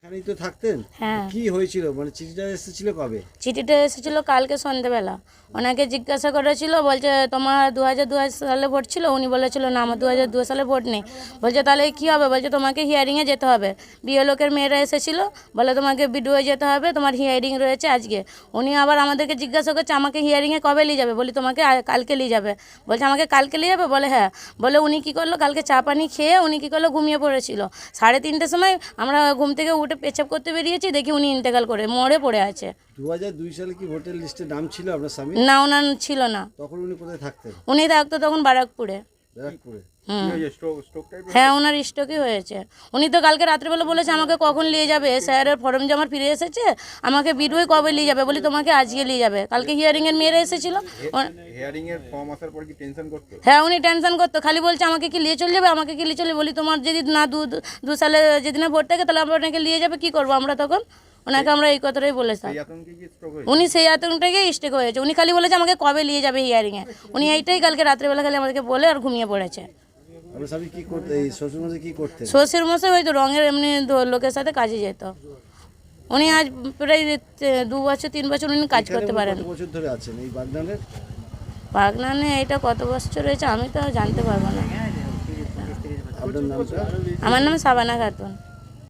এখানেই তো থাকতেন? হ্যাঁ। কি হয়েছিল, মানে চিঠিটা এসেছিল কবে? চিঠিটা এসেছিল কালকে সন্ধ্যেবেলা। ওনাকে জিজ্ঞাসা করেছিল, বলছে তোমার 2002 সালে ভোট ছিল? উনি বলেছিল না, আমার 2002 সালে ভোট নেই। বলছে তাহলে কী হবে? বলছে তোমাকে হিয়ারিংয়ে যেতে হবে। বিয়ে লোকের মেয়েরা এসেছিলো, বলে তোমাকে বিডিওয়ে যেতে হবে, তোমার হিয়ারিং রয়েছে আজকে। উনি আবার আমাদেরকে জিজ্ঞাসা করছে আমাকে হিয়ারিংয়ে কবে নিয়ে যাবে? বলি তোমাকে কালকে নিয়ে যাবে। বলছে আমাকে কালকে নিয়ে যাবে? বলে হ্যাঁ। বলে উনি কী করলো, কালকে চা পানি খেয়ে উনি কী করলো, ঘুমিয়ে পড়েছিল। 3:30টার সময় আমরা ঘুম থেকে উঠে পেছাব করতে বেরিয়েছি, দেখি উনি ইন্তেকাল করে মরে পড়ে আছে। 2002 সালে কি ভোটার লিস্টে নাম ছিল আপনার স্বামী? না, ওনার ছিল না। তখন উনি কোথায় থাকতেন? উনি থাকতো তখন বারাকপুরে। ব্যারাকপুরে। হ্যাঁ, ওনার স্ট্রোকই হয়েছে। উনি তো কালকে রাত্রিবেলা বলেছে আমাকে কখন নিয়ে যাবে, স্যারের ফর্ম জমার ফিরে এসেছে, আমাকে বিডুয়ে কবে নিয়ে যাবে? বলি তোমাকে আজকে নিয়ে যাবে। কালকে হিয়ারিংয়ের মেয়েরা এসেছিল। হিয়ারিংয়ের ফর্ম আসার পর কি টেনশন করতো? হ্যাঁ, উনি টেনশন করতো, খালি বলছে আমাকে কি নিয়ে চলে যাবে, আমাকে কি নিয়ে চলে। বলি তোমার যদি না দু সালে যেদিনে ভোট থাকে তাহলে আমরা ওনাকে নিয়ে যাবে, কী করবো আমরা তখন? ওনাকে আমরা এই কথাটাই বলেছিলাম। এই আতঙ্কে কি স্ট্রোক হয়েছে? উনি সেই আতঙ্কটাকেই স্ট্রোক হয়েছে। উনি খালি বলেছে আমাকে কবে নিয়ে যাবে হিয়ারিংয়ে। উনি এইটাই কালকে রাত্রিবেলা খালি আমাদেরকে বলে আর ঘুমিয়ে পড়েছে। আপনার স্বামী কি করতে, এই শ্বশুরমশাই কি করতেন? শ্বশুর মশাই হয়তো রঙের এমনি লোকের সাথে কাজে যেত। উনি আজ প্রায় 2 বছর 3 বছর উনি কাজ করতে পারেন। কত বছর ধরে আছেন এই বাগনানে? বাগনানে এটা কত বছর হয়েছে আমি তো জানতে পারবো না। আপনার নামটা? আমার নাম সাবানা খাতুন।